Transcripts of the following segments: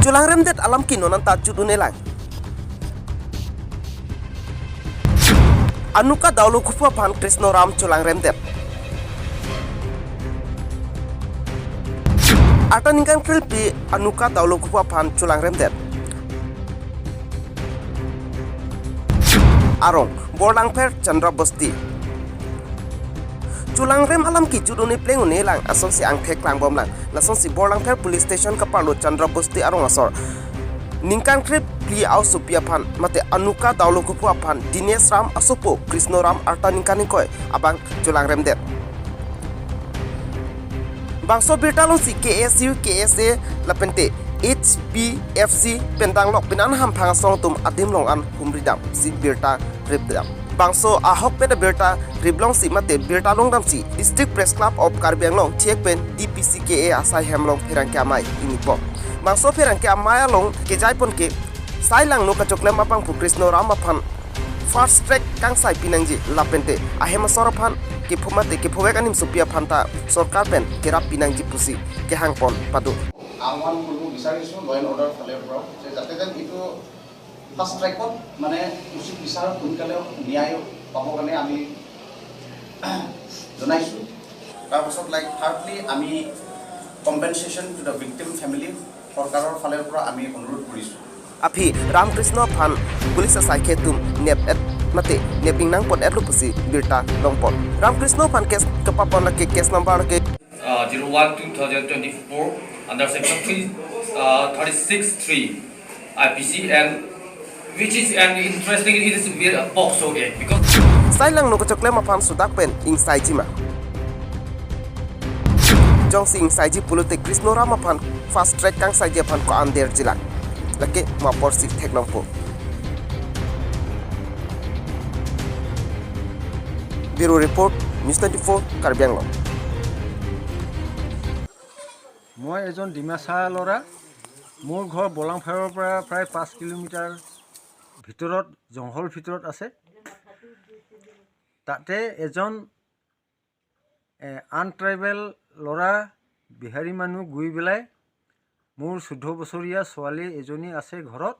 Culang remdet alam kino nan ta judune lang. Anuka dawlo kufa pan Krishna Ram culang remdet. Ata ningkan krilpi anuka dawlo kufa pan culang remdet. Arong Borlang Per Chandra Bosti Culang rem alam ki judune plengune lang asong si angthek lang bom lang lasong si Borlang Per Police Station kapalo Chandra Bosti arong asor ningkan krip pli au supia pan mate anuka dawlo kupa pan Dinesh Ram asopo Krishna Ram arta ningkan koi abang culang rem det bangso birtalong si KSU KSA lapente HPFC pendang lok pinan ham phang song tum adim long an humridam si birta ribdam bangso ahok peda birta riblong si mate birta long dam si District Press Club of Karbi Anglong thiek pen DPCKA asai hemlong phirang kamai inipo bangso phirang kamai long ke jai pon ke sai lang no ka choklem apang pu Krishna Ram aphan first track kang sai pinangji lapente ahema soraphan ke phumate ke phowek anim supia phanta sarkar pen kerap pinangji pusi ke hangpon padu आह्वान करब विचारिছোঁ ল and order ফালৰ পৰা যে যাতে যেন এইটো first ট্ৰেকত মানে উচিত বিচাৰ সোনকালে ন্যায় পাব কাৰণে আমি জনাইছোঁ তাৰপাছত থাৰ্ডলি আমি compensation to the victim family চৰকাৰৰ ফালৰ পৰা আমি অনুৰোধ কৰিছোঁ Api Ramkrishna Phan Police Asai Ketum Nep et Mate Neping Nang Pot Etlu Pusi Birta Longpot Ramkrishna Phan case kapapon la case number ke 01/2024 under section 36(3) IPC and which is interesting it is a POCSO Act because Sai lang no ko chokle ma phan sudak pen ing sai ji ma Jong sing sai ji pulute Krishna Ram Phan fast track kang sai ji phan ko ander jila lake ma por sik theknongpo Bureau Report News 24 Karbi Anglong মই এজন ডিমাচা ল'ৰা মোৰ ঘৰ বলাংফাৰৰ পৰা প্ৰায় 5 kilometre ভিতৰত জংঘল ভিতৰত আছে তাতে এজন আনট্ৰাইবেল ল'ৰা বিহাৰী মানুহ গৈ বেলাই মোৰ 14 বছৰীয়া ছোৱালী এজনী আছে ঘৰত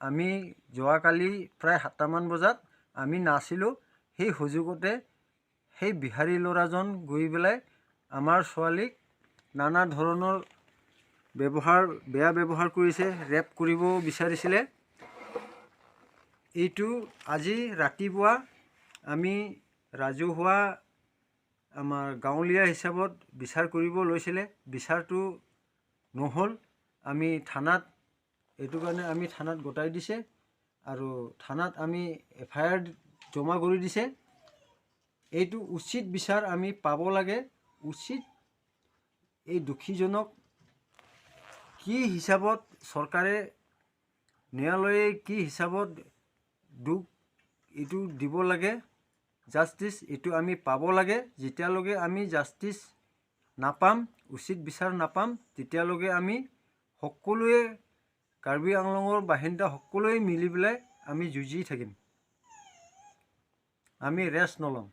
আমি যোৱাকালি প্ৰায় 7 মান বজাত আমি নাছিলোঁ সেই সুযোগতে সেই বিহাৰী ল'ৰাজন গৈ বেলাই আমাৰ ছোৱালীক নানা ধৰণৰ বেয়া ব্যৱহাৰ কৰিছে ৰেপ কৰিব বিচাৰিছিলে এইটো আজি ৰাতিপুৱা আমি ৰাজহুৱা আমাৰ গাঁৱলীয়া হিচাপত বিচাৰ কৰিব লৈছিলে বিচাৰটো নহল আমি থানাত এইটো কাৰণে আমি থানাত গটাই দিছে আৰু থানাত আমি FIR জমা কৰি দিছে এইটো উচিত বিচাৰ আমি পাব লাগে উচিত এই দুখীজনক কি হিচাপত চৰকাৰে ন্যায়ালয়ে কি হিচাপত দুখ এইটো দিব লাগে জাস্টিস এইটো আমি পাব লাগে যেতিয়ালৈকে আমি জাস্টিস নাপাম উচিত বিচাৰ নাপাম তেতিয়ালৈকে আমি সকলোৱে কাৰ্বি আংলঙৰ বাহিন্দা সকলোৱে মিলি পেলাই আমি যুঁজি থাকিম আমি ৰেষ্ট নলম